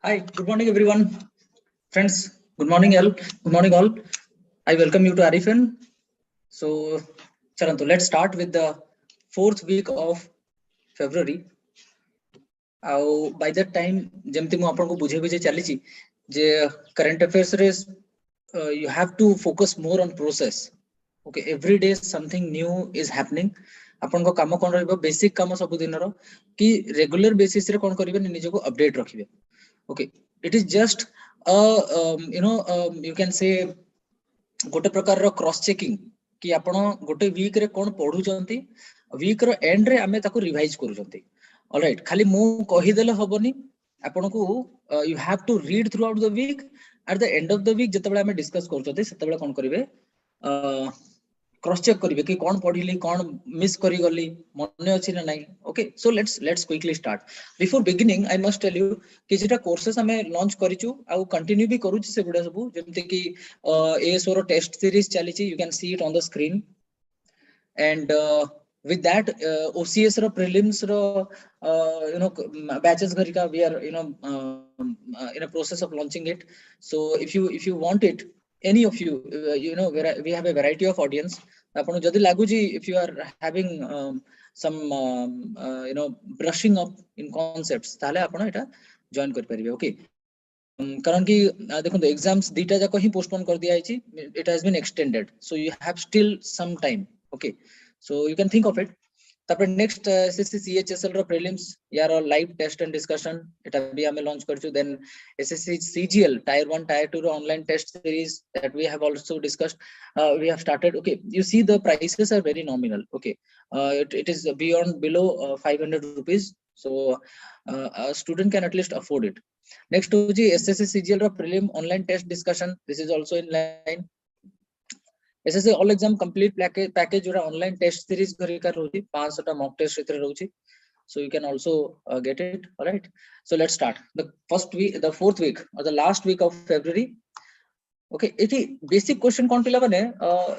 Hi, good morning everyone. Friends, good morning all. Good morning all. I welcome you to Arifin. So, Charantu, let's start with the fourth week of February. By that time, ଯେମିତି ମୁଁ ଆପଣଙ୍କୁ ବୁଝେଇ ବୁଝେଇ ଚାଲିଛି ଯେ current affairs ରେ you have to focus more on process. Okay, every day something new is happening. ଆପଣଙ୍କ କାମ କ'ଣ ରହିବ ବେସିକ କାମ ସବୁ ଦିନର କି ରେଗୁଲାର ବେସିସ ରେ କ'ଣ କରିବେ ନିଜକୁ ଅପଡେଟ ରଖିବେ. Okay, it is just you can say गोटे प्रकार रो क्रॉस चेकिंग कि आपण गोटे वीक रे कोन पढुचंती वीक रो एंड रे आमे ताको रिवाइज करूचंती. ऑलराइट, खाली मु कहि देले हबनी आपण को you have to read throughout the week. At the end of the week जते बेला आमे डिस्कस करूचंती सेते बेला कोन करिवे क्रॉस चेक करिवे कि कोन पढिली कोन मिस करी गली मने अछि ना नाही. Okay, so let's quickly start. Before beginning I must tell you कि जेटा कोर्सेस हमें लॉन्च करिचु आ कंटिन्यू भी करूची से गुडा सब जेमते कि एएसओ रो टेस्ट सीरीज चलीची. You can see it on the screen and with that OCS ro prelims ro batches gharika we are in a process of launching it. So if you want it, any of you we have a variety of audience. apan jodi laguji if you are having some brushing up in concepts tale apan eta join kar paribe. Okay, कारण कि देखो exams दीटा जाको ही postpone कर दिया है. It has been extended, so you have still some time. Okay, so you can think of it. तापर next SSC CHSL रो prelims यार लाइव टेस्ट एंड डिस्कशन एटा भी हमें लॉन्च करछु. Then SSC CGL tier 1 tier 2 रो online test series that we have also discussed. We have started. Okay, you see the prices are very nominal. Okay, it is below 500 rupees, so a student can at least afford it. Next to the SSC CGL ro prelim online test discussion, this is also in line. SSC all exam complete package jora online test series garika rohi 500 ta mock test etre rohi, so you can also get it. All right, so let's start the first week, the fourth week or the last week of February. Okay, iti basic question kon pila bane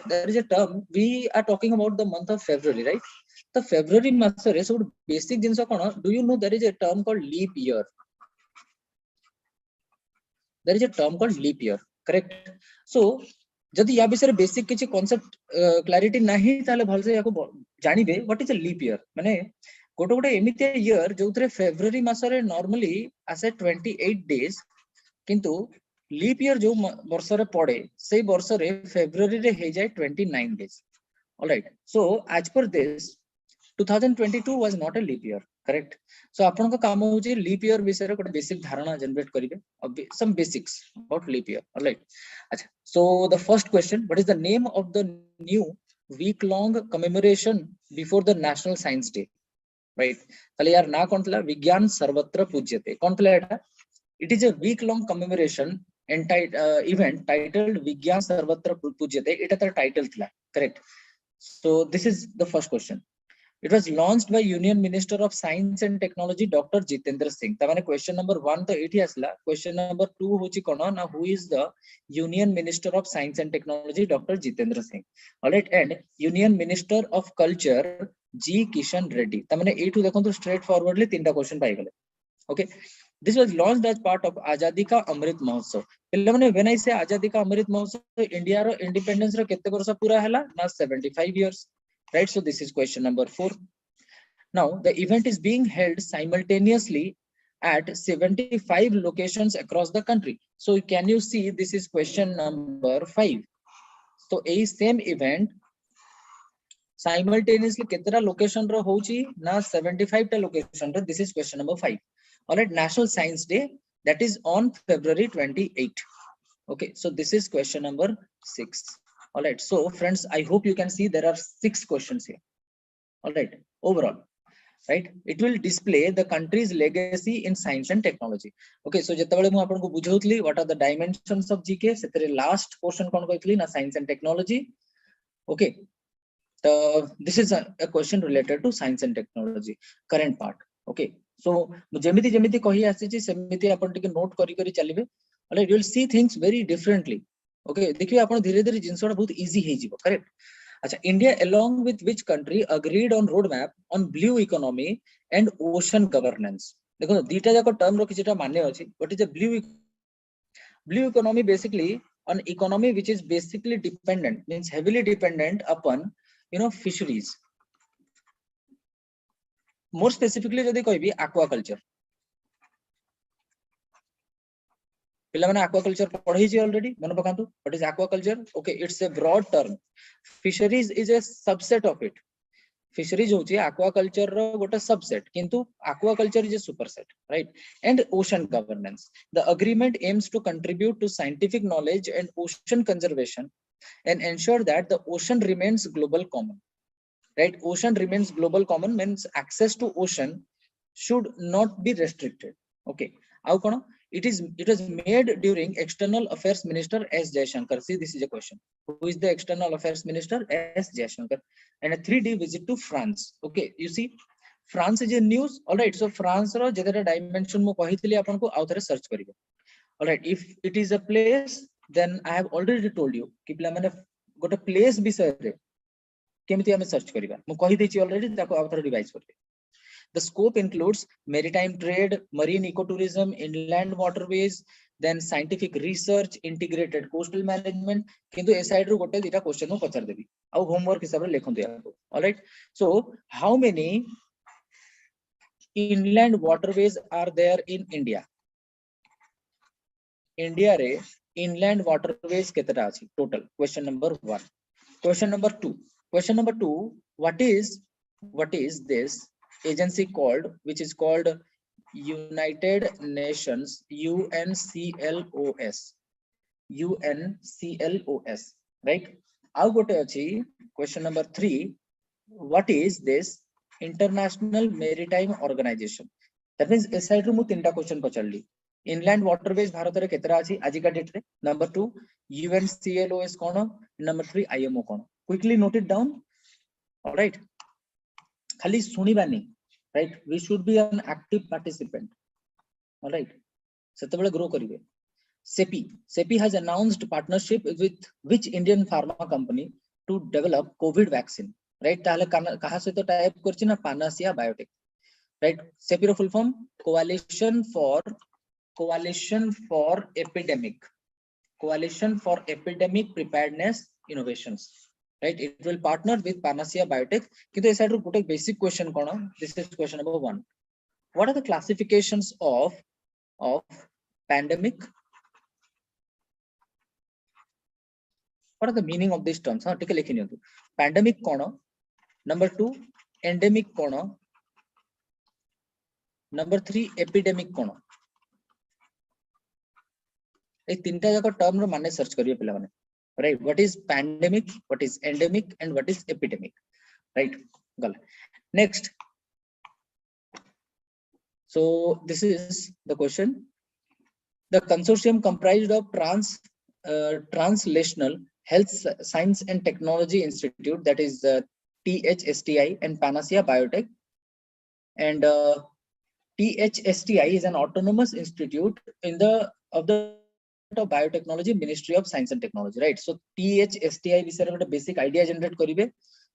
there is a term we are talking about the month of February, right? The February month re so basic jinsa kono, do you know there is a term called leap year? There is a term called leap year, correct? So जदि या विषय basic किछि concept clarity नाही ताले भलसे याको जानिबे what is a leap year. माने गोटे गोटे एमिति ईयर जोथरे फेब्रुअरी मासरे नॉर्मली आसे 28 डेज, किंतु लीप ईयर जो वर्ष रे पड़े सेही वर्ष रे फेब्रुअरी रे हे जाय 29 days. All right, so as per this 2022 was not a leap year, correct? So आपन को काम हो जे लीप ईयर विषय रे कोटे बेसिक धारणा जनरेट करिवे, some basics about leap year. All right, अच्छा, so the first question, what is the name of the new week long commemoration before the National Science Day? Right, तले यार ना कोन तला विज्ञान सर्वत्र पूज्यते कोन तला एटा. It is a week long commemoration event titled विज्ञान सर्वत्र पूज्यते. एटा तर टाइटल तला, correct? So this is the first question. It was launched by Union Minister of Science and Technology Dr. Jitendra Singh. तामाने question number 1 तो एठी आसला. Question number 2 होची कोन ना, who is the Union Minister of Science and Technology Dr. Jitendra Singh. All right, and Union Minister of Culture G Kishan Reddy. तामाने एठु देखो तो straight forwardly तीनटा question पाई गले. Okay, this was launched as part of आजादी का अमृत महोत्सव. पहले माने when I say आजादी का अमृत महोत्सव, इंडिया रो इंडिपेंडेंस रो केते वर्ष पूरा हैला ना 75 years. Right, so this is question number 4. Now the event is being held simultaneously at 75 locations across the country. So can you see, this is question number 5. So a same event simultaneously ketara location ro hochi na 75 ta location ro. This is question number 5. All right, National Science Day, that is on February 28. Okay, so this is question number 6. All right, so friends, I hope you can see there are 6 questions here. All right, overall, right, it will display the country's legacy in science and technology. Okay, so जेतबेले मु आपन को बुझौतली what are the dimensions of GK, सेतरे last portion कोन कहतली ना science and technology. Okay, so this is a question related to science and technology, current part. Okay, so जेमिति जेमिति कहि आसी छि सेमिति आपन टिके note करि करि चलिबे. All right, you will see things very differently. Okay, देखिए आपण धीरे धीरे जिंसोडा बहुत इजी हे जिवो, करेक्ट? अच्छा, India along with which country agreed on roadmap on blue economy and ocean governance? देखो दीटा जाक टर्म रो किछटा माने अछि what is a blue economy basically an economy which is basically dependent means heavily dependent upon fisheries more specifically जदि कहबी aquaculture पिला माने aquaculture पढै छी already मन पकांतु what is aquaculture okay it's a broad term fisheries is a subset of it fisheries होची aquaculture रो गोटे subset किंतु aquaculture is a superset right and ocean governance the agreement aims to contribute to scientific knowledge and ocean conservation and ensure that the ocean remains global common right ocean remains global common means access to ocean should not be restricted okay how kono it was made during external affairs minister S Jaishankar see this is a question who is the external affairs minister S Jaishankar and a 3D visit to France okay you see France is a news all right so France ro jeta dimension mo kahithili apan ko authore search karibe all right if it is a place then I have already told you ki pila mane gote place bisay re केमिति हमें search करिबा मु कहि देछि already ताको आउथर revise करबे the scope includes maritime trade marine ecotourism inland waterways then scientific research integrated coastal management किंतु ए side रो गोटे दिटा क्वेश्चन मु पचार देबी आ होमवर्क हिसाब रे लेखन दिया all right so how many inland waterways are there in India रे inland waterways केतरा अछि total question number 1 question number 2 what is this agency called which is called United Nations UNCLOS right how gote achi question number 3 what is this International Maritime Organization that means this side ru mu tinta question pacharli inland waterways bharat re ketara achi ajika date re number 2 UNCLOS kono number 3 IMO kono quickly note it down all right khali sunibaani right we should be an active participant all right setebele grow karibe sepi has announced partnership with which Indian pharma company to develop covid vaccine right tale kaha se to type karchi na Panacea Biotech right sepi ro full form coalition for epidemic preparedness innovations right it will partner with Panacea Biotech kintu e side ro gote basic question kono this is question number 1 what are the classifications of pandemic what are the meaning of these terms ha take likhi niyantu pandemic kono number 2 endemic kono number 3 epidemic kono ए तीनटा जाक term रो माने search करियो पिला माने right what is pandemic what is endemic and what is epidemic right gala next so this is the question the consortium comprised of translational health science and technology institute that is THSTI and Panacea Biotech and THSTI is an autonomous institute of the biotechnology ministry of science and technology right so THSTI विषय में basic idea generate करिवे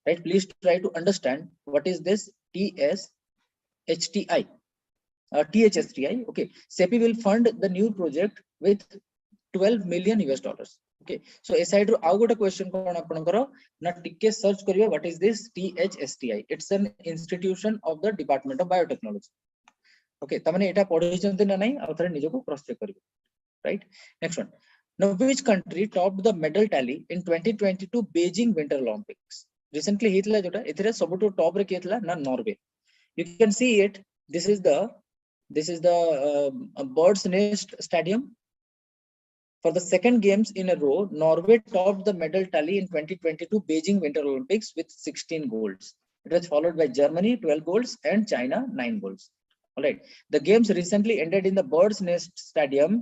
right please try to understand what is this THSTI okay SEPI will fund the new project with $12 million okay so a side ro आउ गोटे question कोन आपनकर ना टिके search करिवे what is this THSTI it's an institution of the department of biotechnology okay तमने एटा पढि चंते ना नहीं आउ थरे निजो को क्रॉस चेक करिवे right next one now which country topped the medal tally in 2022 Beijing Winter Olympics recently hitla jota ethre sabuto top re ketla na Norway you can see it this is the bird's nest stadium for the second games in a row Norway topped the medal tally in 2022 Beijing Winter Olympics with 16 golds it was followed by Germany 12 golds and China 9 golds all right the games recently ended in the bird's nest stadium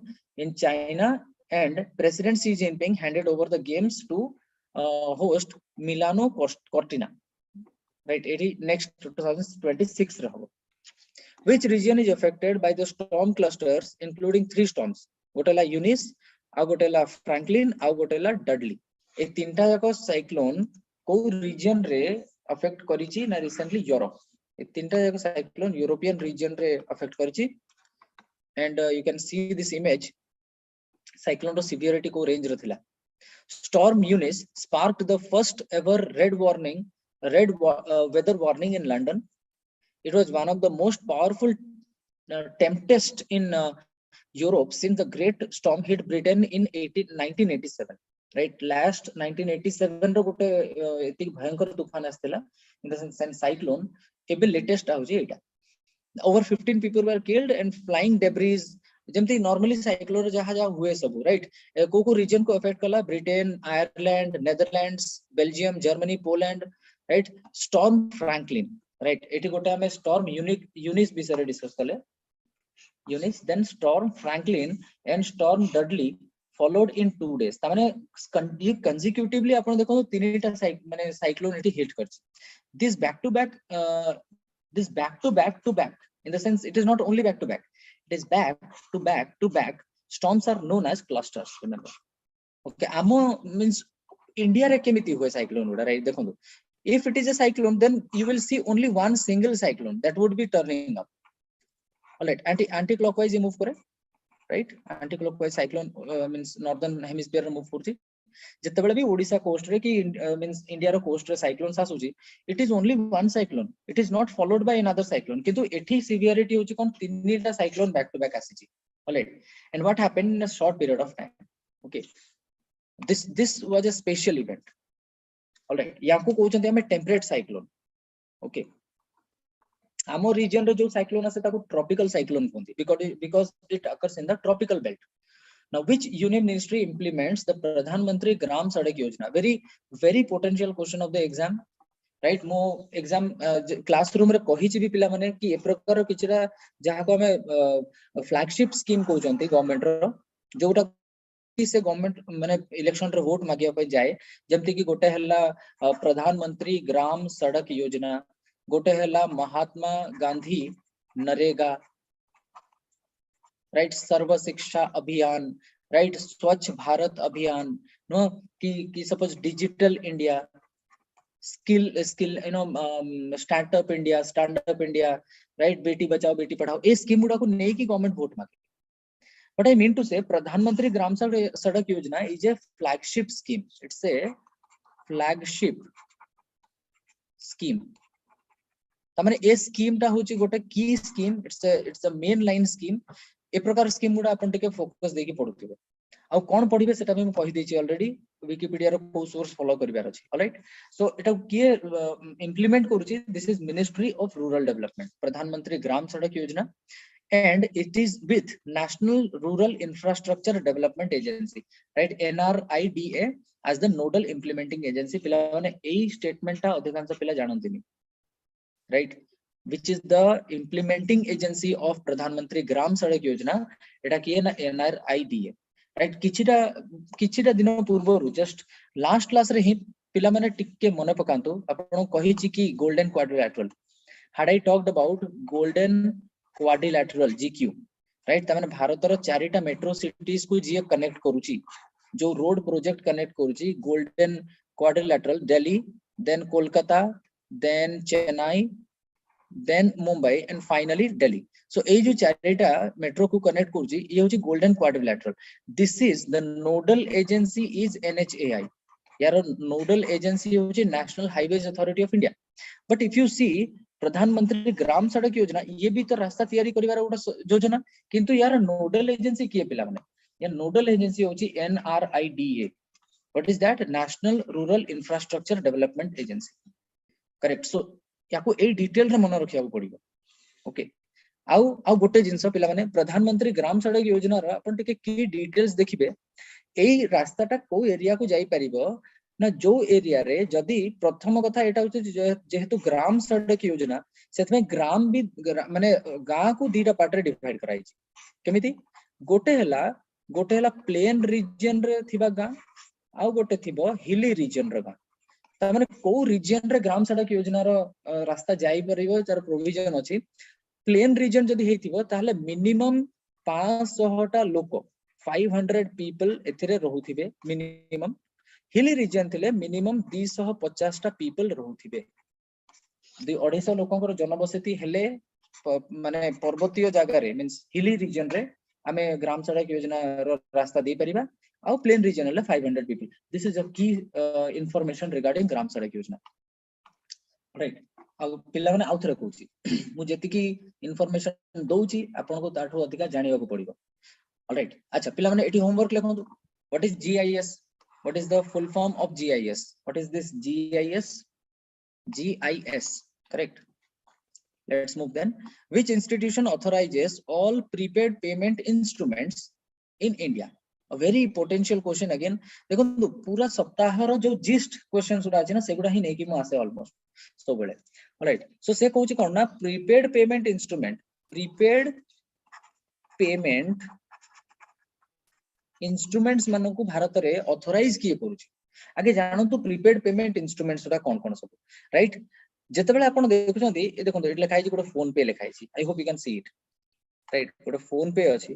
in China and President Xi Jinping handed over the games to host Milano Cortina right next 2026 raho which region is affected by the storm clusters including 3 storms gotela Eunice a gotela Franklin a gotela Dudley ए तीनटा जाको cyclone को reason रे affect करिछि ना recently Europe ए तीनटा जाक cyclone European region रे affect करछि and you can see this image cyclone रो सिवियरिटी को रेंज रे थिला Storm Eunice sparked the first ever weather warning in London. It was one of the most powerful tempest in Europe since the Great Storm hit Britain in 1987. Right, last 1987 रो गोटे एति भयंकर तूफान आस्थिला in the sense cyclone. एबे latest आउची Etah. Over 15 people were killed and flying debris. जेमती normally cyclone जहाँ जहाँ हुए सब राइट को रीजन को अफेक्ट कला Britain Ireland Netherlands Belgium Germany Poland right storm Franklin right एटी गोटे हमें स्टॉर्म यूनिस विषय डिस्कस कले Eunice then storm Franklin and storm Dudley followed in 2 days तामाने ये कंसेक्यूटिवली आपण देखो तीनटा माने साइक्लोन एटी हिट करछ this back to back in the sense it is not only back to back, it is back to back storms are known as clusters. Remember, okay, amo means India re kemiti hoye cyclone uda right dekho if it is a cyclone then you will see only one single cyclone that would be turning up. All right, anti clockwise move kore right, anti clockwise cyclone means northern hemisphere move kurchi जेतेबेले भी Odisha coast रे कि means India रो coast रे cyclones आसुची it is only one cyclone it is not followed by another cyclone किंतु एठी severity होची कोन तीनटा साइक्लोन बैक टू बैक आसीची alright and what happened in a short period of time okay this was a special event alright याको कहउछन्ते हमें temperate cyclone okay आमो रीजन रे जो साइक्लोन आसे ताको ट्रॉपिकल साइक्लोन कहंती because it occurs in the tropical belt. Now, which union ministry implements the Pradhan Mantri Gram Sadak Yojana? Very potential question of the exam, right? Mo exam classroom रे कहि छि भी पिला माने कि ए प्रकार किछरा जहा को हमें फ्लैगशिप स्कीम कहउचंती गवर्नमेंट रो जोटा कि से गवर्नमेंट माने इलेक्शन रे वोट मागिया पे जाए जेमति कि गोटे हल्ला प्रधानमंत्री ग्राम सड़क योजना गोटे हल्ला महात्मा गांधी नरेगा राइट सर्व शिक्षा अभियान राइट स्वच्छ भारत अभियान नो कि suppose digital India skill you know startup India right Beti Bachao Beti Padhao A scheme गुडा को नै कि गवर्नमेंट वोट मागे but I mean to say Pradhan Mantri Gram Sadak Yojana is a flagship scheme it's a flagship scheme तमाने ए स्कीम ता होची गोटे की scheme it's a main line scheme ए प्रकार स्कीम गुडा अपन टिके फोकस देकी पढुथिबे आ कोन पढिबे सेटा भी हम कहि देछि ऑलरेडी विकिपीडिया रो को सोर्स फॉलो करबार अछि ऑलराइट सो एटा के इंप्लीमेंट करूछि this is ministry of rural development Pradhan Mantri Gram Sadak Yojana and it is with national rural infrastructure development agency right NRIDA as the nodal implementing agency पिला माने एई स्टेटमेंट ता अधिकांश पिला जानंतिनी right which is the implementing agency of Pradhan Mantri Gram Sadak Yojana eta kiye na NRIDA right किछिटा दिन पूर्व just last class रे ही पिला माने टिके मने पकांतु आपण कहि छि कि golden quadrilateral had I talked about golden quadrilateral GQ right त माने भारत रो चारिटा मेट्रो सिटीज को जे कनेक्ट करूची जो रोड प्रोजेक्ट कनेक्ट करूची golden quadrilateral Delhi then Kolkata then Chennai then Mumbai and finally Delhi. So ए जो चारिटा मेट्रो को कनेक्ट करूची ये होची golden quadrilateral. This is the nodal agency is NHAI. यार नोडल एजेंसी होची national highways authority of India. But if you see Pradhan Mantri Gram Sadak योजना ये भी तो रास्ता तैयारी करिवार गोटा योजना किंतु यार नोडल एजेंसी किए पिला माने या नोडल एजेंसी होची NRIDA. What is that? National Rural Infrastructure Development Agency. Correct. So याको ए डिटेल रे मन रखिया पड़िबो ओके आउ गोटे जिंस पिला माने प्रधानमंत्री ग्राम सड़क योजना रा अपन टिके की डिटेल्स देखिबे एई रास्ताटा को एरिया को जाई परिबो ना जो एरिया रे जदी प्रथम कथा एटा होचे जेहेतु ग्राम सड़क योजना सेतमे ग्राम भी माने गां को दीटा पार्ट रे डिवाइड कराई छि केमिति गोटे हला प्लेन रीजन रे थिबा गां आउ गोटे थिबो हिली रीजन रे गां माने को रीजन रे ग्राम सड़क योजना रो रास्ता जाई परिबो तार प्रोविजन अछि प्लेन रीजन जदी हेतिबो ताहले मिनिमम 500 टा लोक 500 पीपल एथिरे रहुथिबे मिनिमम हिली रीजन थिले मिनिमम 250 टा पीपल रहुथिबे the ओडिशा लोकंकर जनबसति हेले माने पर्वतीय जगह रे मींस हिली रीजन रे आमे ग्राम सड़क योजना रो रास्ता दे परिबा आउ प्लेन रीजन ले 500 पीपल दिस इज अ की इंफॉर्मेशन रिगार्डिंग ग्राम सड़क योजना राइट आ पिला माने आउथरे कहूची मु जेति की इंफॉर्मेशन दउची आपन को ताठो अधिका जानिबा को पड़िबो ऑलराइट अच्छा पिला माने एटी होमवर्क लेखनु what is GIS what is the full form of GIS what is this GIS correct let's move then which institution authorizes all prepaid payment instruments in India a very potential question again देखो पूरा सप्ताह रो जो gist question सुडा अछि ना सेगुडा ही नै कि मु आसे ऑलमोस्ट सो बेले ऑलराइट सो से कहूची कोन ना प्रीपेड पेमेंट इंस्ट्रूमेंट्स मानन को भारत रे ऑथराइज किए करूची आगे जानू तो प्रीपेड पेमेंट इंस्ट्रूमेंट्स रा कोन कोन सब राइट जेतेबेले आपण देखुछंती ए देखो एट लिखाई छी गोटे फोन पे लिखाई छी I hope you can see it right गोटे फोन पे अछि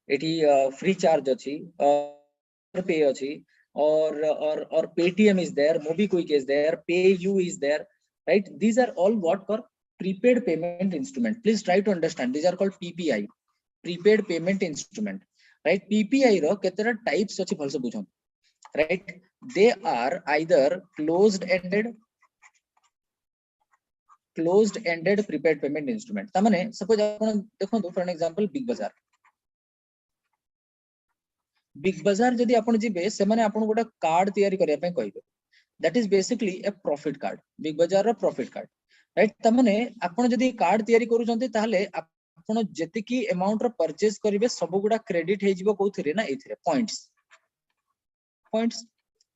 एटी फ्री चार्ज अछि पे अछि और Paytm is there MobiKwik is there PayU is there right these are all what for prepaid payment instrument please try to understand these are called PPI prepaid payment instrument right PPI रो केतेरा types अछि भलसे बुझो right they are either closed ended prepaid payment instrument ta mane suppose apun dekhontu for an example big bazaar jodi apun jibe se mane apun goda card tiyari kariya pai kahibe that is basically a profit card big bazaar ro profit card right ta mane apun jodi card tiyari kuru janti tahale apun jeti ki amount ro purchase karibe सब गुडा credit हे jibo कोथिरे ना एथिरे points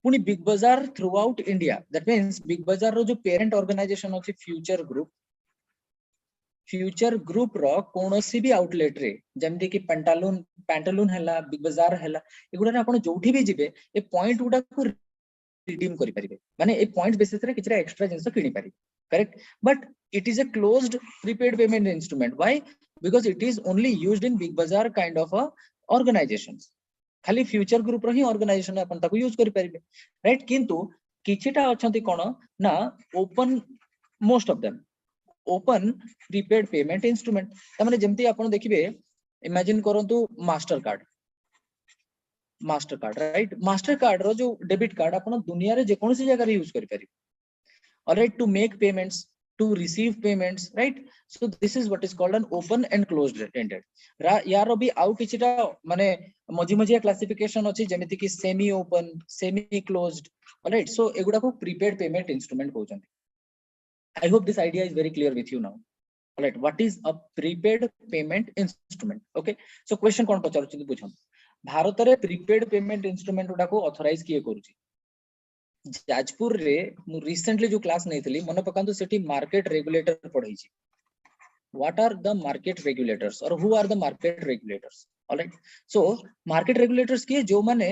पुनी big बाजार through out India that means big बाजार रो जो parent organisation अछि future group रो कोनोसी भी आउटलेट रे जेमति कि पैंटालून हैला बिग बाजार हैला एगुडा आपण जोठी भी जिबे ए पॉइंट गुडा को रिडीम करि परिबे माने ए पॉइंट बेसिस रे किछरा एक्स्ट्रा जिंस किनि पारि correct but it is a closed prepaid payment instrument why because it is only used in big बाजार काइंड ऑफ अ ऑर्गेनाइजेशंस खाली फ्यूचर ग्रुप रो ही ऑर्गेनाइजेशन अपन ताको यूज करि परिबे राइट किंतु किछिटा अछंती कोन ना open most of them open prepaid payment instrument त माने जेमति आपण देखिबे इमेजिन करंतु Mastercard right Mastercard रो जो डेबिट कार्ड आपण दुनिया रे जे कोनसी जगह रे यूज करि परिबे alright to make payments to receive payments right so this is what is called an open and closed ended यारो भी आउ किछिटा माने मजिया क्लासिफिकेशन अछि जेमिति कि semi open semi closed alright so एगुडा को प्रीपेड पेमेंट इंस्ट्रूमेंट कहउछन I hope this idea is very clear with you now alright what is a prepaid payment instrument okay so question कोन पचारु बुझम भारत रे प्रीपेड पेमेंट इंस्ट्रूमेंट गुडा को authorise किए करूची जाजपुर रे मु रिसेंटली जो क्लास नै थली मन पकांतु सेठी मार्केट रेगुलेटर पढाई छी what are the market regulators or who are the market regulators all right so market regulators के जो माने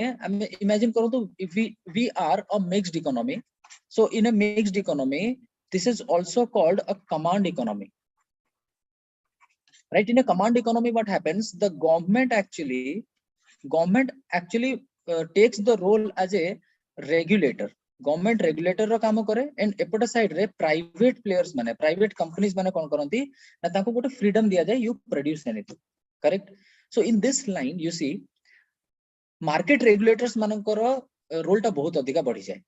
imagine करो तो if we are a mixed economy so in a mixed economy this is also called a command economy right in a command economy what happens the government actually takes the role as a regulator government regulator रो काम करे and एपट side रे private players माने private companies माने कोन करंती ना ताको गोटे फ्रीडम दिया जाय you produce anything correct so in this line you see market regulators मानकर रोल ता बहुत अधिका बढ़ी जाय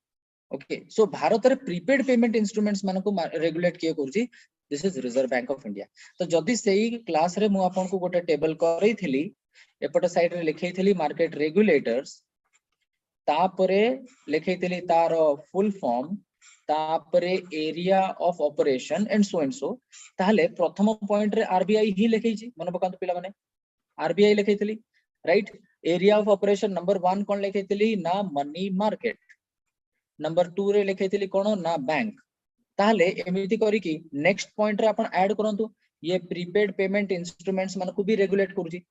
ओके सो भारत रे प्रीपेड पेमेंट इंस्ट्रूमेंट्स मानको रेगुलेट किए करछि this is Reserve Bank of India तो जदी सेही क्लास रे मु आपन को गोटे टेबल करई थिली एपट साइड रे लिखई थिली मार्केट रेगुलेटर्स तापरे लिखैतली तार फुल फॉर्म तापरे area of operation and so ताहले प्रथम पॉइंट रे आरबीआई ही लिखै छी मन पकांत पिला माने आरबीआई लिखैतली right area of operation number 1 कोन लिखैतली ना मनी मार्केट नंबर 2 रे लिखैतली कोन ना बैंक ताहले एमिति करी कि नेक्स्ट पॉइंट रे अपन ऐड करंतु ये प्रीपेड पेमेंट इंस्ट्रूमेंट्स मन को भी रेगुलेट करूची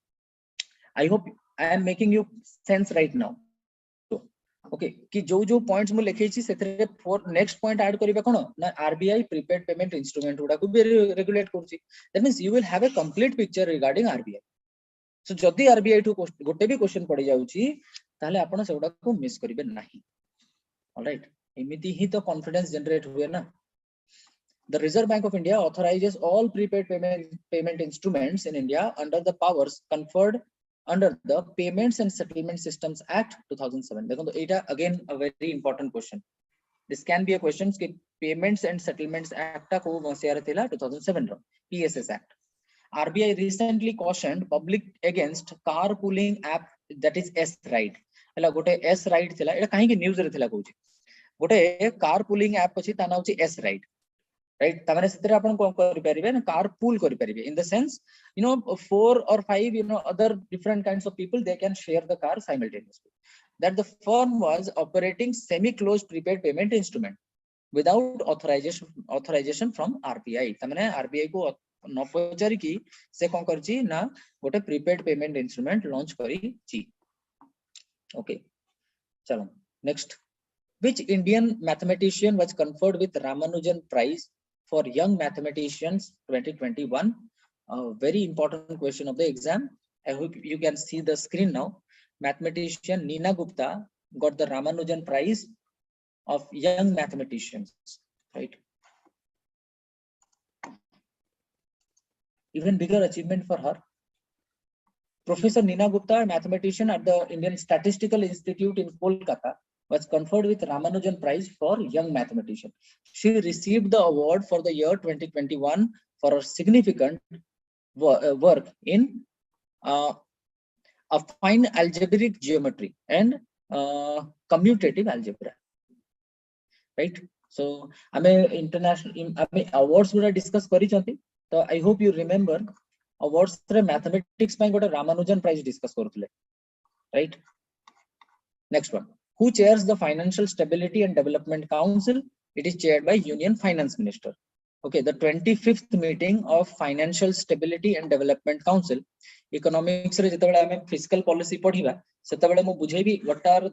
I hope I am making you sense right now okay कि जो पॉइंट्स मु लिखै छी सेथरे फॉर नेक्स्ट पॉइंट ऐड करिबा कोन ना आरबीआई प्रीपेड पेमेंट इंस्ट्रूमेंट गुडा को भी रेगुलेट करछि that means you will have a complete picture regarding RBI so जदी आरबीआई टू गोटे भी क्वेश्चन पड़ी जाउची ताले आपण सेगुडा को मिस करिबे नाही ऑलराइट एमिति ही तो कॉन्फिडेंस जनरेट हुए ना The Reserve Bank of India authorizes all prepaid payment instruments in India under the powers conferred under the Payments and Settlement Systems Act 2007. देखो तो एटा again a very important question. This can be a question कि Payments and Settlements Act टा को मसिया रे थिला 2007 रो PSS Act. RBI recently cautioned public against carpooling app that is S Ride. हला गोटे S Ride थिला एटा काहे कि न्यूज रे थिला कहूची गोटे carpooling app अछि ता नाउ छि S Ride. Right, tamane setare apan kon kari paribe na carpool kari paribe in the sense, you know, 4 or 5, you know, other different kinds of people, they can share the car simultaneously. That the firm was operating semi closed prepaid payment instrument without authorization from RBI. tamane RBI ko न पचारि की से kon करची ना गोटे prepaid payment instrument launch करी छी. Okay, चलो next. Which Indian mathematician was conferred with Ramanujan Prize for Young Mathematicians 2021? A very important question of the exam. I hope you can see the screen now. Mathematician Neena Gupta got the Ramanujan Prize of Young Mathematicians, right? Even bigger achievement for her. Professor Neena Gupta, a mathematician at the Indian Statistical Institute in Kolkata, was conferred with Ramanujan Prize for Young Mathematician. She received the award for the year 2021 for her significant work in affine algebraic geometry and commutative algebra. Right? So, ame international ame awards guda discuss kari chanti. So I hope you remember awards re mathematics ପାଇଁ ଗୋଟେ Ramanujan Prize discuss କରୁଥିଲେ. Right? Next one. Who chairs the Financial Stability and Development Council? It is chaired by Union Finance Minister. Okay, the 25th meeting of Financial Stability and Development Council. Economics रे जेतबेले हमें fiscal policy पढिबा सेतबेले मु बुझेबी what are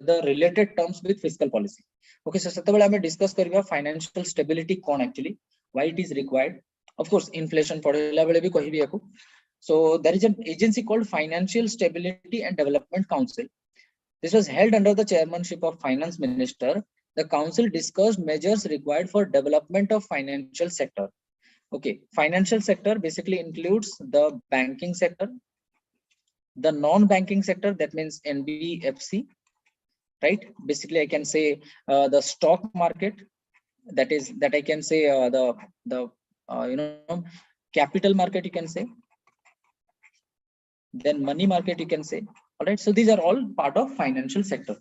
the related terms with fiscal policy. Okay, so सेतबेले हमें discuss करिबा financial stability cone actually, why it is required. Of course, inflation पढिला बेले भी कहिबी याकू. So there is an agency called Financial Stability and Development Council. This was held under the chairmanship of Finance Minister. The council discussed measures required for development of financial sector. Okay, financial sector basically includes the banking sector, the non-banking sector, that means NBFC, right? Basically, I can say the stock market. That I can say the you know, capital market, you can say. Then money market, you can say. All right, so these are all part of financial sector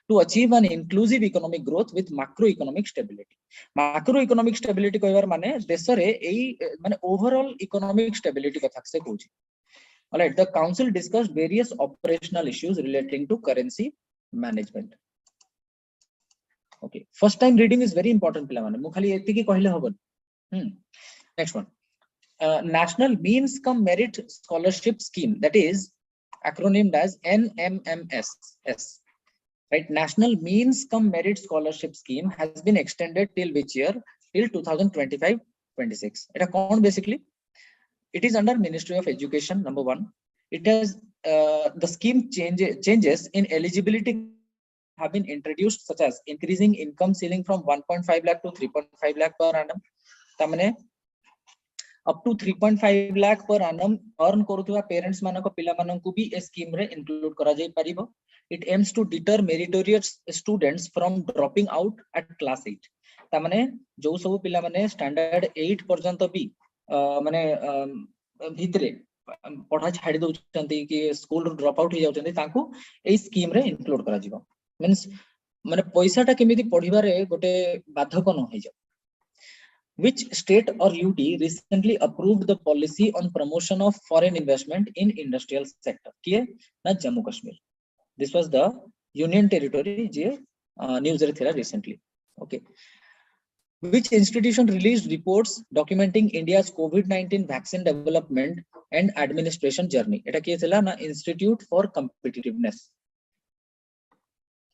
to achieve an inclusive economic growth with macroeconomic stability. Macroeconomic stability कहबार माने देश रे एई माने overall economic stability कथा से कहूची. All right, the council discussed various operational issues relating to currency management. Okay, first time reading is very important पिला माने मु खाली एति की कहले हबन. Next one. National Means Cum Merit Scholarship Scheme, that is acronymed as NMMS. Right, National Means Cum Merit Scholarship Scheme has been extended till which year? Till 2025-26. It account basically, it is under Ministry of Education, number one. It has the scheme changes in eligibility have been introduced, such as increasing income ceiling from 1.5 lakh to 3.5 lakh per annum. Tamane up to 3.5 lakh per annum earn करुवा parents मानक पिला मानकु भी ए scheme रे include करा जाय परिबो. It aims to deter meritorious students from dropping out at class 8. तामाने जो सब पिला माने standard 8 पर्यंत भी माने भितरे पढ़ा छाडी दउचंती कि स्कूल रो ड्रॉप आउट हो जाउचंती तांको ए स्कीम रे इंक्लूड करा जिवो. मींस माने पैसाटा केमिति पढिबारे गोटे बाधक न होय जाय. Which state or UT recently approved the policy on promotion of foreign investment in industrial sector? Kiye na Jammu Kashmir. This was the union territory je news re thila recently. Okay, which institution released reports documenting India's COVID-19 vaccine development and administration journey? Eta kiye thila na Institute for Competitiveness.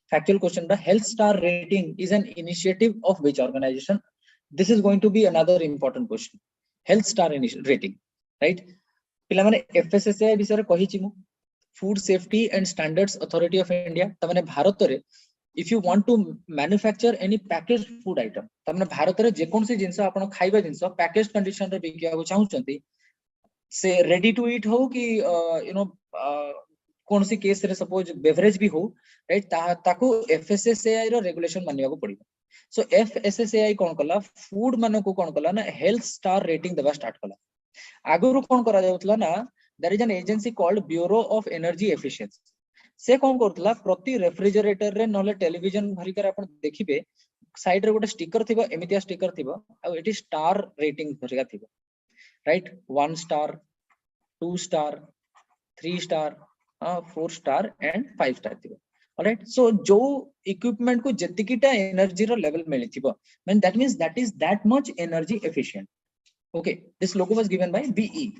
Factual question, the Health Star rating is an initiative of which organization? This is going to be another important question. Health Star rating, right? पिला माने FSSAI विषय रे कहिछि मु, Food Safety and Standards Authority of India. तमाने Bharat रे if you want to manufacture any packaged food item तमने भारत रे जे कोन से जिंस आपण खाइबा जिंस पैकेज कंडीशन रे बिकिया को चाहउचंती से रेडी टू ईट हो कि यू नो कोन सी केस रे सपोज बेवरेज भी हो राइट ताको एफएसएसएआई रो रेगुलेशन मानिया को पड़िबो सो एफएसएसएआई कोन कला फूड मानो को कोन कला ना हेल्थ स्टार रेटिंग देबा स्टार्ट कला आगुरु कोन करा जाउतला ना there is an agency called bureau of energy efficiency से कोन करतला प्रति रेफ्रिजरेटर रे नले टेलीविजन भरिकर आपण देखिबे साइड रे गोटे स्टिकर थिबो एमितिया स्टिकर थिबो आ एटी स्टार रेटिंग भरिका थिबो right 1 star 2 star 3 star 4 star and 5 star थिबो ऑलराइट सो जो इक्विपमेंट को जतिकिटा एनर्जी रो लेवल मिली थिबो mean that means that is that much energy efficient okay this logo was given by BE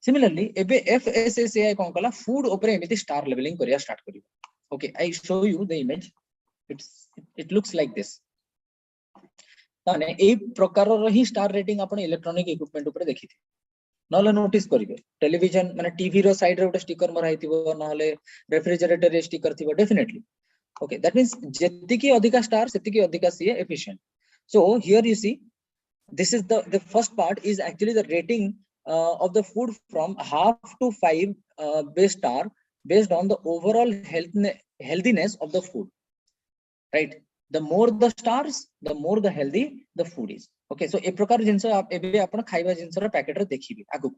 Similarly, एबे FSSAI कोन कला फूड ऊपर एमिति स्टार लेवलिंग करिया स्टार्ट करियो okay I show you the image it looks like this ताने ए प्रकार रो ही star rating आपण इलेक्ट्रॉनिक इक्विपमेंट ऊपर देखिथि नले नोटिस करिवे टेलीविजन माने टीवी रो साइड रे उटे स्टिकर मराइथिबो नले रेफ्रिजरेटर रे स्टिकर थिबो डेफिनेटली ओके दैट मींस जेति की अधिका स्टार सेति की अधिका सी efficient so here you see this is the first part is actually the rating of the food from 1/2 to 5 base star based on the overall healthiness of the food right the more the stars the more the healthy the food is okay so ए प्रकार जिंस एबे आपण खाइबा जिंस रो packet रे देखिबे आगु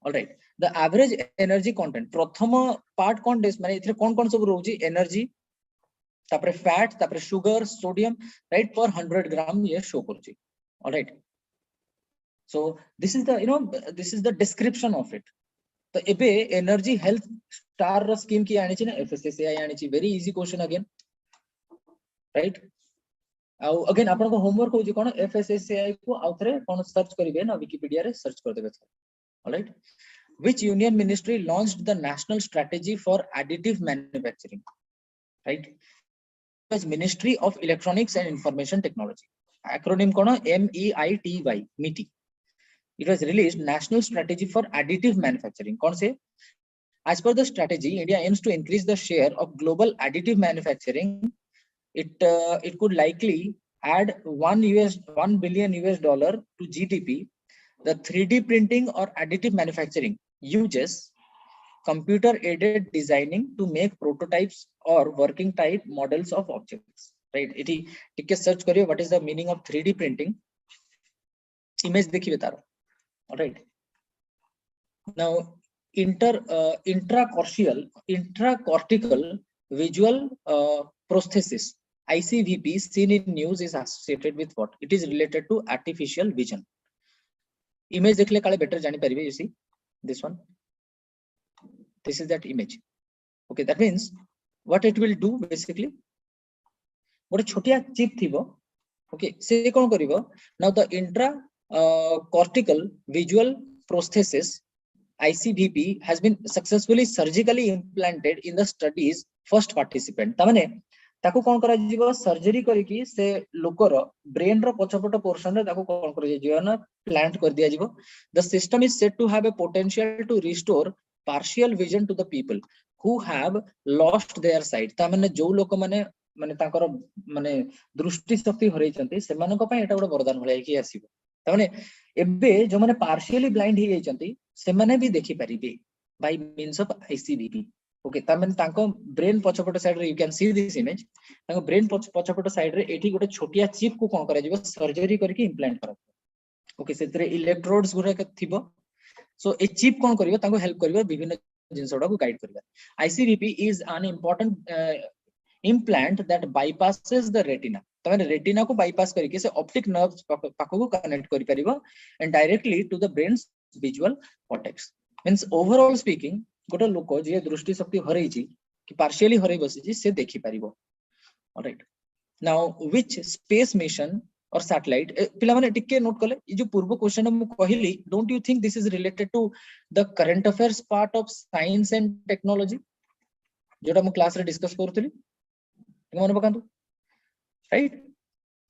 all right the average energy content प्रथम part कोन डेस माने इथरे कोन सब रहउची energy तापरे फैट तापरे शुगर सोडियम राइट पर 100 ग्राम ये शो करची all right so this is the this is the description of it तो एबे एनर्जी हेल्थ स्टार रो स्कीम की आनी छि ना एफएसएसएआई आनी छि very easy question again right आउ अगेन आपन को होमवर्क होजी कोन एफएसएसएआई को आउथरे कोन सर्च करिवे ना विकिपीडिया रे सर्च कर देबे alright which union ministry launched the national strategy for additive manufacturing right as Ministry of Electronics and Information Technology acronym kono MEITY MITI it was released national strategy for additive manufacturing kon se as per the strategy India aims to increase the share of global additive manufacturing it could likely add $1 billion to GDP the 3D printing or additive manufacturing uses computer aided designing to make prototypes or working type models of objects right इटी टिके search करियो what is the meaning of 3D printing image देखिबे तारो alright now intracortical visual prosthesis ICVP seen in news is associated with what it is related to artificial vision image देखले काले better जानि परिबे you see this one this is that image okay that means what it will do basically गोटे छोटिया chip थिबो okay से कोन करिवो now the intracortical visual prosthesis ICVP has been successfully surgically implanted in the study's first participant ता माने ताको कोन करा जिवो सर्जरी करिकि से लोकर ब्रेन रो पछपट पोर्शन रे ताको कोन करा जिवो ना प्लांट कर दिया जिवो the system is said to have a potential to restore partial vision to the people who have lost their sight ता माने जो लोक माने माने ताकर माने दृष्टि शक्ति हरै चंती सेमान को पय एटा बड वरदान भले कि आसीबो ता माने एबे जो माने पार्शियली ब्लाइंड हे चंती सेमाने भी देखि परिबे by means of ICVP okay ता माने ताको ब्रेन पछपट साइड रे you can see this image ताको ब्रेन पछपट साइड रे एठी गोटे छोटिया चिप को कोन करा जिवो सर्जरी करके इंप्लांट करा ओके सेतरे इलेक्ट्रोड्स गुरा के थिबो सो ए चिप कोन करिवो ताको हेल्प करिवो विभिन्न जिंसोडा को गाइड करिवो ICVP is an important implant that bypasses the retina तने रेटिना को बाईपास करके से ऑप्टिक नर्व्स पाखो को कनेक्ट करि परिबो and directly to the brain's visual cortex means overall speaking गोटे लोक जे दृष्टि शक्ति हरै छी कि पार्शियली हरै बसी छी से देखि परिबो alright now which space mission और सैटेलाइट पिला माने टिके नोट करले ई जो पूर्व क्वेश्चन हम कहिली don't you think this is related to the current affairs part of science and technology जोटा हम क्लास रे डिस्कस करथली मन पकांतु राइट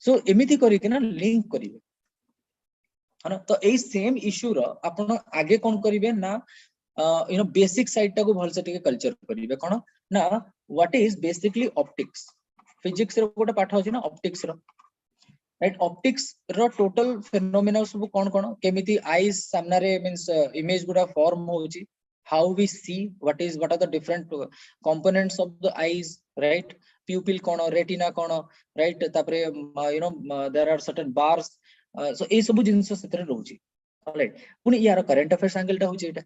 सो एमिति करी के ना लिंक करिवे हना तो ए सेम इश्यू रो आपण आगे कोन करिवे ना यू नो बेसिक साइड टा को भल से टिके कल्चर करिवे कोन ना what is basically optics physics रो गोटे पाठ अछि ना ऑप्टिक्स रो, राइट? ऑप्टिक्स रो टोटल फेनोमेना सब कोन केमिति आईज सामना रे मींस इमेज गुडा फॉर्म होउची, how we see, what are the different components of the eyes, right? Pupil kono, retina kono, right? Tapre there are certain bars, so ei sabu jinso setere rohuchi, right? Puni yar current affairs angle ta hochi eta.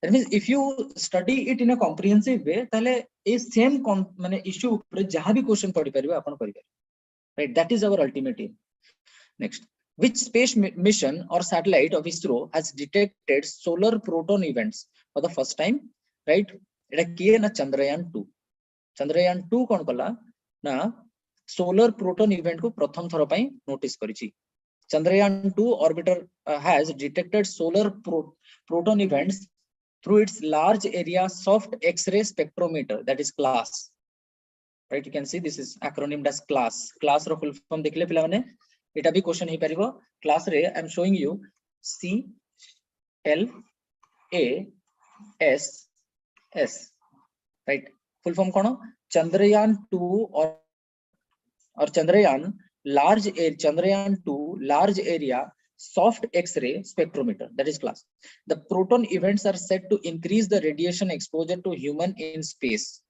That means if you study it in a comprehensive way, tale a same mane issue upre jaha bhi question padi paribe apan kari paribe, right? That is our ultimate aim. Next, which space mission or satellite of ISRO has detected solar proton events for the first time, right? Eta kiye na Chandrayaan 2. Chandrayaan 2 kon kala na solar proton event ko pratham thara pai notice karichi. Chandrayaan 2 orbiter has detected solar proton events through its large area soft X-ray spectrometer, that is CLASS, right? You can see this is acronymed as CLASS. CLASS ro full form dekhle pila mane eta bhi question hi paribo class re. I am showing you CLASS, right? Full form kono Chandrayaan 2 or Chandrayaan Chandrayaan 2 large area soft X-ray spectrometer, that is CLASS. The proton events are said to increase the radiation exposure to human in space,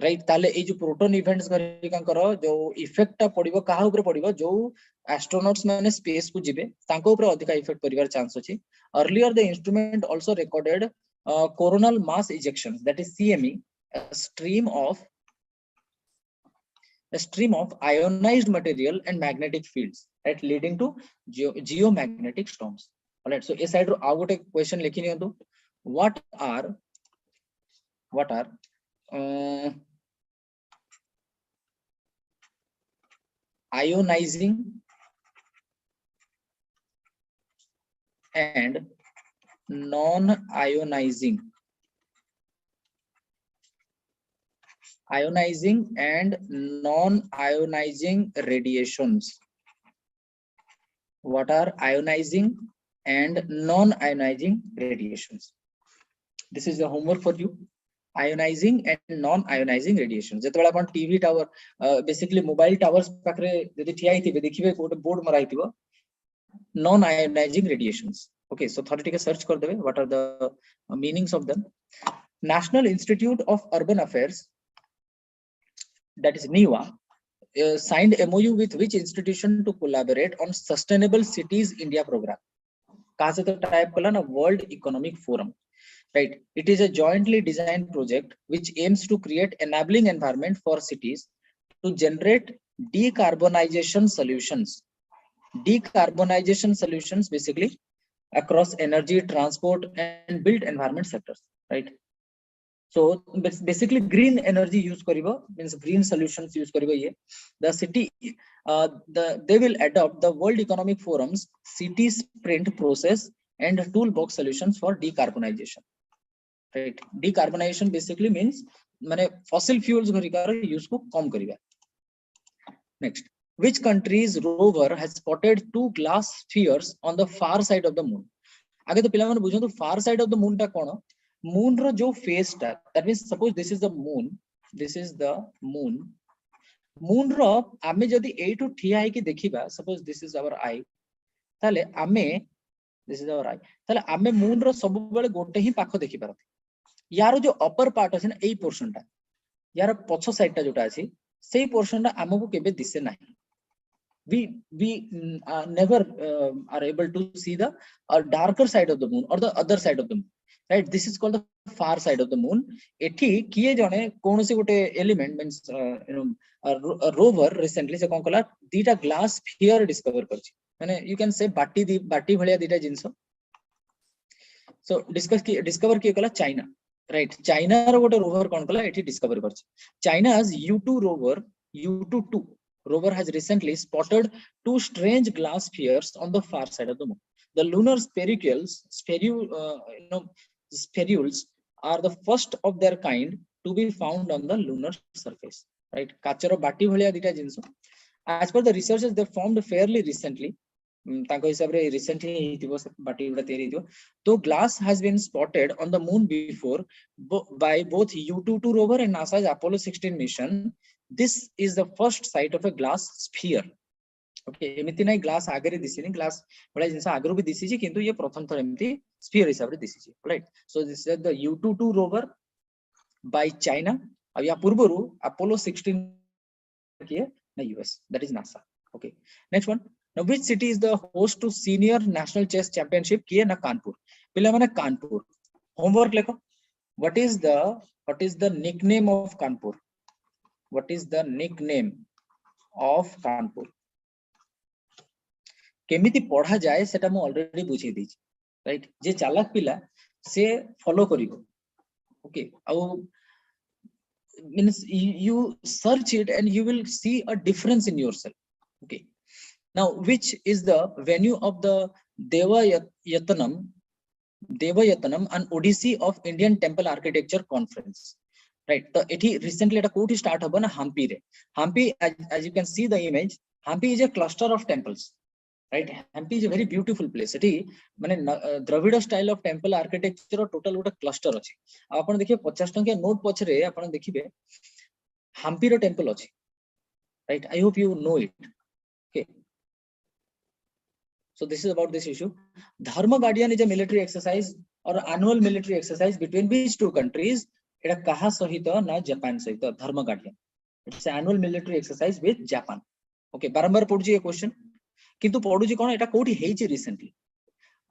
right? ताले ए जो proton events गरिका करो जो effect ता पडिबो काहा ऊपर पडिबो, जो astronauts माने space को जिबे तांको ऊपर अधिक इफेक्ट परिवार चांस अछि. Earlier the instrument also recorded coronal mass ejections, that is CME, a stream of ionized material and magnetic fields, right, leading to geomagnetic storms. All right, so a side ro आ गोटे question लिखि नियंतु. what are ionizing and non-ionizing and non-ionizing radiations? What are ionizing and non-ionizing radiations? This is the homework for you. Ionizing and non-ionizing radiations. जेतबेला अपन TV tower basically mobile towers पाखरे जदि ठिया हिथिबे देखिबे कोटे board मरा हिथिबो non-ionizing radiations. Okay, so थोड़ी टिके search कर देबे what are the meanings of them. National Institute of Urban Affairs, that is NIWA, signed MOU with which institution to collaborate on Sustainable Cities India program? कहाँ से तो type कला ना World Economic Forum, right? It is a jointly designed project which aims to create enabling environment for cities to generate decarbonization solutions. Decarbonization solutions basically across energy, transport and built environment sectors, right? So basically green energy use karibo, means green solutions use karibo ye. The city they will adopt the World Economic Forum's city sprint process and toolbox solutions for decarbonization, right? Decarbonization basically means mane fossil fuels use ko kam kariba. Next, which country's rover has spotted 2 glass spheres on the far side of the moon? आगे तो पिला माने बुझो तो far side of the moon टा कोन? Moon रो जो face टा, that means suppose this is the moon, this is the moon. Moon रो आमे जदि एठु ठिया है कि देखिबा, suppose this is our eye, ताले आमे this is our eye, ताले आमे moon रो सब बेले गोटे ही पाखो देखि पारती. यारो जो upper part अछि ना एई portion टा, यार पछो side टा जोटा अछि सेई portion टा आमको केबे दिसे नाही. We never are able to see the darker side of the moon or the other side of the moon, right? This is called the far side of the moon. एठी किए जने कोनोसी गोटे element means a rover recently से कोन कला दीटा glass sphere discover करछि, माने you can say baati भलिया दीटा जिंसो. So discover किए कला China, right? China रो गोटे rover कोन कला एठी discover करछि. China's U2 rover has recently spotted 2 strange glass spheres on the far side of the moon. The lunar spherules are the first of their kind to be found on the lunar surface, right? Kacharo bati bhaliya dita jinso. As per the researchers, they formed fairly recently. ताको हिसाब रे recently हितिबो बाटी उडा तेरी हितिबो. So glass has been spotted on the moon before by both U2 rover and NASA's Apollo 16 mission. this is the first sight of a glass sphere. Okay, एमिति नाही glass आगरे दिसिनी, glass बडा जिंस आगरो भी दिसिची, किंतु ये प्रथम थर एमिति स्फीयर हिसाब रे दिसिची. Right, so this is the U22 rover by China. अब या पूर्वरु अपोलो 16 किए ना US, that is NASA. Okay, next one. Now which city is the host to senior national chess championship? किए ना कानपुर. पिला माने कानपुर. होमवर्क लेखो. What is the nickname of Kanpur? What is the nickname of Kanpur? केमिति पढ़ा जाए सेटा मु ऑलरेडी बुझी दीची. राइट, जे चालाक पिला से फॉलो करिवो. ओके, आउ means you search it and you will see a difference in yourself. Okay, now which is the venue of the Devayatanam and Odyssey of Indian Temple Architecture Conference? Right, so it recently at a quote start haba na Hampi re. Hampi, as you can see the image, Hampi is a cluster of temples. Right, Hampi is a very beautiful place. It माने Dravida style of temple architecture total गोटे cluster अछि. आपण देखिए 50 टंकिया note पछरे आपण देखिबे हम्पी रो टेम्पल अछि. Right, I hope you know it. Okay, so this is about this issue. Dharma Guardian is a military exercise or annual military exercise between which two countries? एटा कहा सहित ना जापान सहित. Dharma Guardian, it's an annual military exercise with Japan. Okay, बारंबार पढुची ये question, किंतु पढुची कोन एटा कोठी हेची recently.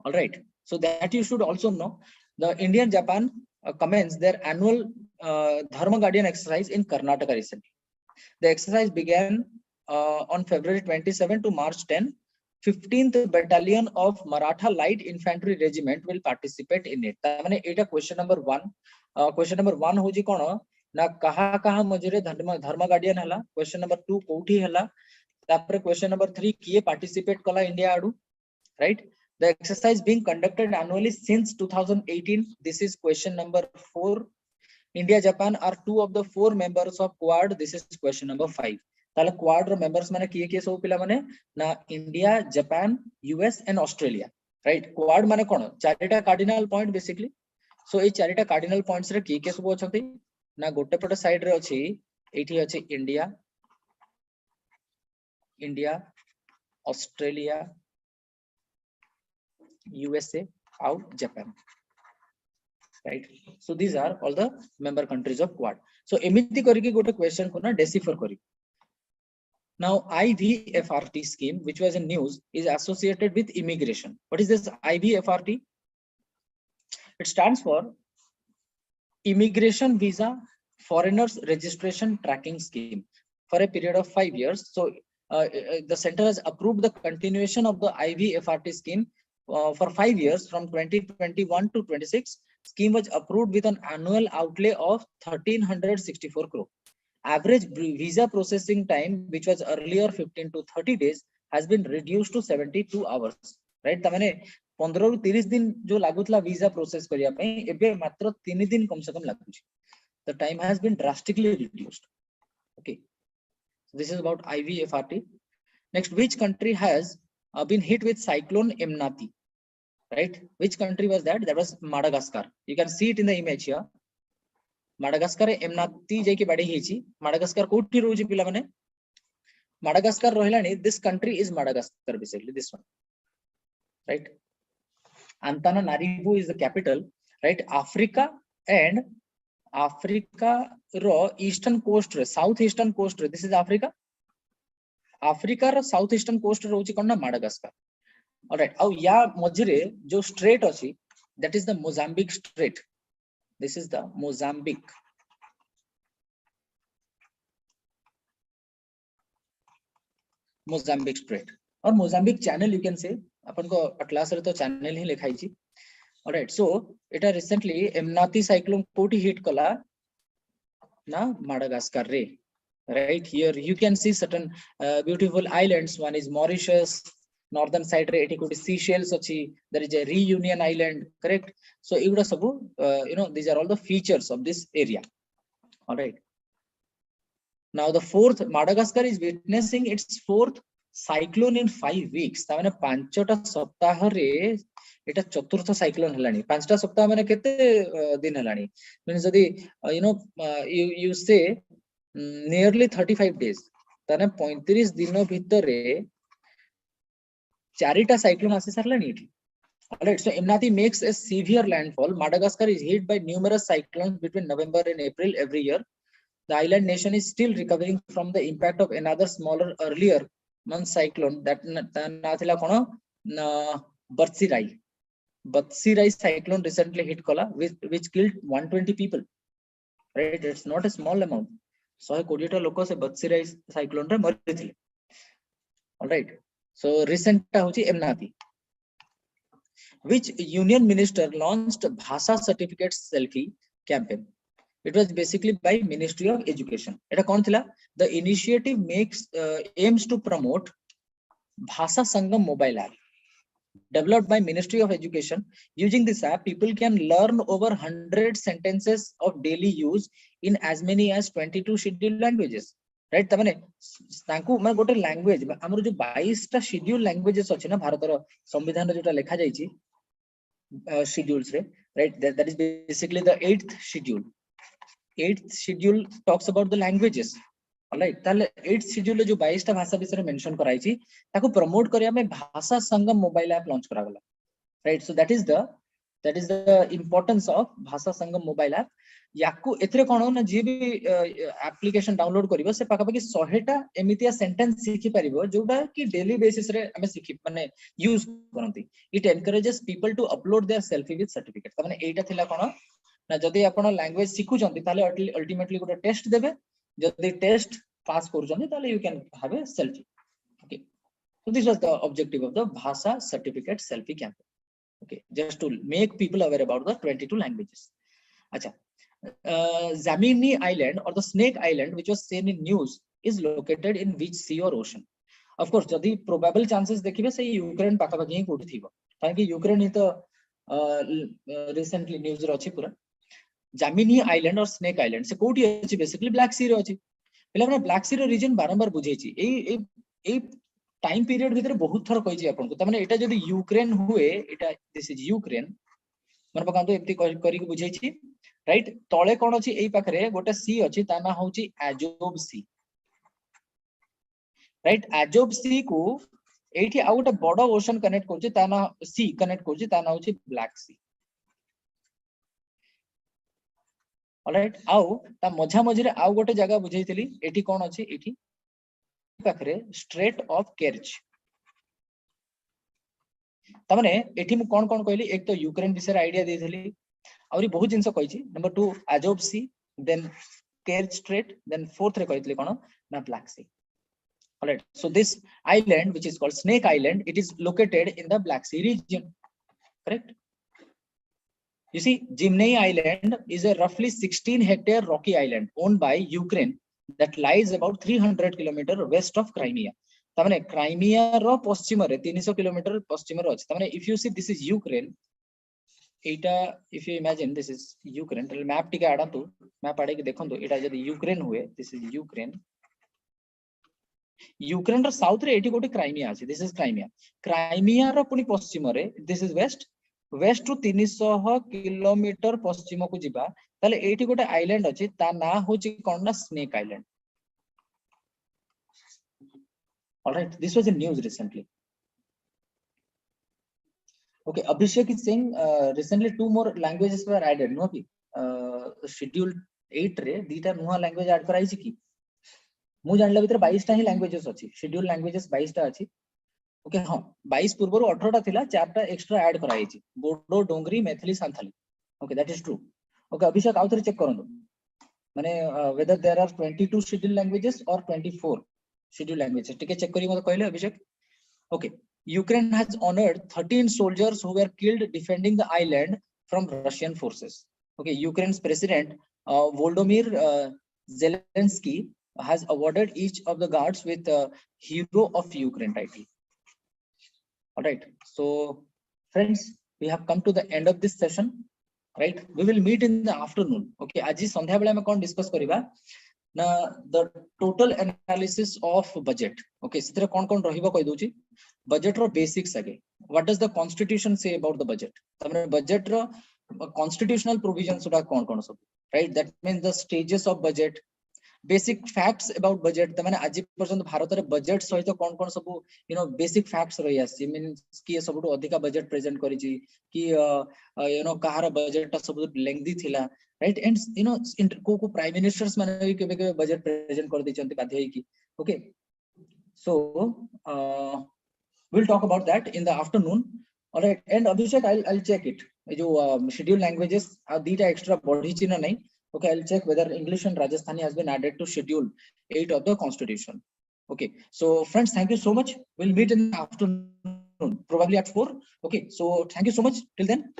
All right, so that you should also know. The India and Japan commenced their annual Dharma Guardian exercise in Karnataka recently. The exercise began on February 27 to March 10. 15th Battalion of Maratha Light Infantry Regiment will participate in it. माने एटा question number 1. Question number 1 होजी कोन ना कहा मजरे धर्म guardian हला. Question number 2 कोठी हला. तापर question number 3 किए participate कला इंडिया आडू. Right, the exercise being conducted annually since 2018. This is question number 4. India Japan are 2 of the 4 members of Quad. This is question number 5. ताले क्वाड रो members माने किए सब पिला माने ना India, Japan, US and Australia. Right, quad माने कोन चारिटा cardinal point basically. सो ए चारिटा कार्डिनल पॉइंट्स रे किए सब अछंती ना गोटे पटे साइड रे अछि. एठी अछि India, Australia, USA out Japan. Right, so these are all the member countries of Quad. So एमिति करके गोटे क्वेश्चन को ना डेसिफर करी. Now IVFRT scheme, which was in news, is associated with immigration. What is this IVFRT? It stands for Immigration Visa Foreigners Registration Tracking Scheme for a period of 5 years. So the center has approved the continuation of the IVFRT scheme for 5 years from 2021 to 26. Scheme was approved with an annual outlay of 1364 crore. Average visa processing time, which was earlier 15 to 30 days, has been reduced to 72 hours. Right, तमाने 15 रु 30 दिन जो लागुतला visa process करिया पई एबे मात्र 3 दिन कम से कम लागुची. The time has been drastically reduced. Okay, so this is about IVFRT. Next, which country has been hit with cyclone Emnati? Right, which country was that? That was Madagascar. You can see it in the image here. Madagascar एमनाती जेकी बाडी हेची. Madagascar कोठी रोजी पिला माने Madagascar रोहिलानी. This country is Madagascar basically, this one. Right, Antananarivo is the capital. Right, Africa रो eastern coast रे, south eastern coast रे, this is Africa. Africa रो साउथ ईस्टर्न कोस्ट रे रोजी कोन ना Madagascar. All right, आउ या मझरे जो स्ट्रेट अछि, that is the Mozambique Strait. This is the Mozambique Strait or Mozambique Channel, you can say. अपन को अटलास रे तो चैनल ही लिखाई छी. All right, so it has recently Emnati cyclone कोठी hit कला ना Madagascar रे. Right, here you can see certain beautiful islands. One is Mauritius, northern side रे एठी कोठी Seychelles अछि. There is a Reunion Island, correct? So एगुडा सब these are all the features of this area. All right, now the fourth, Madagascar is witnessing its fourth cyclone in 5 weeks. ता माने 5टा सप्ताह रे एटा चतुर्थ साइक्लोन हलानी. 5टा सप्ताह माने केते दिन हलानी. मींस यदि you say nearly 35 days ताने 35 दिन भितरे चारिटा साइक्लोन आसी सारलानी एठी. Alright, so Emnati makes a severe landfall. Madagascar is hit by numerous cyclones between November and April every year. The island nation is still recovering from the impact of another smaller earlier month cyclone that nathila kono Batsirai. Batsirai cyclone recently hit Kola, which killed 120 people. Right, it's not a small amount. 120 टा लोक से Batsirai cyclone रे मरिथिले. All right, so recent टा होची Emnati. Which union minister launched Bhasa Certificate Selfie campaign? It was basically by Ministry of Education. Eta kon thila? The initiative aims to promote Bhasa Sangam mobile app developed by Ministry of Education. Using this app, people can learn over 100 sentences of daily use in as many as 22 scheduled languages. Right? तमने तांकु मैं गोटे language हमर जो 22 टा schedule languages अछि ना भारतर संविधान रे जोटा लेखा जाईची schedules रे, right? That is basically the 8th schedule. 8th schedule talks about the languages. All right, ताले 8th schedule रे जो 22 टा भाषा विषय मेंशन कराईची ताको प्रमोट करिया में भाषा संगम मोबाइल ऐप लॉन्च करा गला. Right, so that is the importance of भाषा संगम मोबाइल ऐप. याकू एथरे कोन ना जे भी एप्लीकेशन डाउनलोड करिवो से पाका पाकी 100 टा एमितिया सेंटेंस सिखि परिबो जोटा कि डेली बेसिस रे हमें सिखि माने यूज करंती. It encourages people to upload their selfie with certificate. तमाने एटा थिला कोन ना जदी आपण लैंग्वेज सिखु जंती ताले अल्टीमेटली गोटे टेस्ट देबे. जदी टेस्ट पास करू जंती ताले you can have a selfie. Okay, so this was the objective of the Bhasa Certificate Selfie campaign. Okay, just to make people aware about the 22 languages. Acha. Zamini Island or the Snake Island, which was seen in news, is located in which sea or ocean? Of course, जदि probable chances देखिबे से Ukraine पाखापाखि ही कोठी थिबो. कारण कि Ukraine ही तो recently news रे अछि पूरा. Zamini Island or Snake Island से कोठी अछि basically Black Sea रे अछि. पिला हमरा Black Sea रे region बारंबार बुझेछि. ए टाइम पीरियड भितर बहुत थर कहिछि आपन को. त माने एटा जदि यूक्रेन हुए, एटा दिस इज यूक्रेन मन पकांतो एप्ती करी के बुझेछि. राइट, तळे कोन अछि एई पाखरे गोटे सी अछि ता ना होछि एजोब सी. राइट, एजोब सी को एठी आ गोटे बड़ ओशन कनेक्ट करछि ता ना सी कनेक्ट करछि ता ना होछि ब्लैक सी. ऑलराइट, आउ ता मझा मझिरे आउ गोटे जगह बुझेइतली. एठी कोन अछि एठी पाखरे स्ट्रेट ऑफ केर्च. तमने एठी मु कोन कोन कहली. एक तो यूक्रेन विषय आइडिया देइथली और बहुत जिंस कहिछि. Number 2 Azov sea, then Kerch strait, then fourth रे कहितली कोन ना Black Sea. All right, so this island which is called Snake Island, it is located in the Black Sea region. Correct? You see, Jimnei Island is a roughly 16-hectare rocky island owned by Ukraine that lies about 300 km west of Crimea. तमने Crimea रो पश्चिम रे 300 kilometre पश्चिम रे अछि. तमने if you see this is Ukraine, Etah if you imagine this is Ukraine, तो map टिके आडंतु, map आडे के देखंतु. एटा जदी यूक्रेन हुए, this is Ukraine. यूक्रेन रो साउथ रे एटी गोटे क्राइमिया अछि. This is Crimea. क्राइमिया रो पुनी पश्चिम रे this is west. West to 300 kilometre पश्चिम को जिबा ताले एटी गोटे आइलैंड अछि ता ना होछि कोन ना snake island. All right, this was in news recently. Okay, Abhishek is saying recently 2 more languages were added. No ki schedule 8 रे दीटा नुवा लैंग्वेज ऐड कराई छि की मु जानला भीतर 22 टा ही लैंग्वेजेस अछि. शेड्यूल लैंग्वेजेस 22 टा अछि. ओके, हां 22 पूर्वरु 18 टा थिला, 4 टा एक्स्ट्रा ऐड कराई छि. Bodo, Dogri, Maithili, Santhali. Okay, that is true. Okay, Abhishek आउथरे चेक करंदो माने whether there are 22 scheduled languages or 24 scheduled languages. टिके चेक करी मते कहले Abhishek. Okay, Ukraine has honored 13 soldiers who were killed defending the island from Russian forces. Okay, Ukraine's president Volodymyr Zelensky has awarded each of the guards with Hero of Ukraine title. All right, so friends, we have come to the end of this session. Right, we will meet in the afternoon. Okay, aji sandhya bela me kon discuss kariba na the total analysis of budget. Okay, sithre kon rahiba koi dochi. Budget ro basics age. What does the constitution say about the budget? Tamre budget ro constitutional provisions uda kon सब. Right, that means the stages of budget, basic facts about budget तमाने आज पर्यंत भारत रे budget सहित कोन कोन सब basic facts रही आसी means कि सबटु अधिका budget present करी छी कि कहार budget ता सब lengthy थिला, right? And को prime ministers माने केबे केबे budget present कर दै चंती बाध्य की. Okay, so we'll talk about that in the afternoon. All right, and Abhishek, I'll check it. जो schedule languages दीटा extra बढ़ी ची ना नहीं. Okay, I'll check whether English and Rajasthani has been added to schedule 8 of the Constitution. Okay, so friends, thank you so much. We'll meet in the afternoon, probably at 4. Okay, so thank you so much. Till then.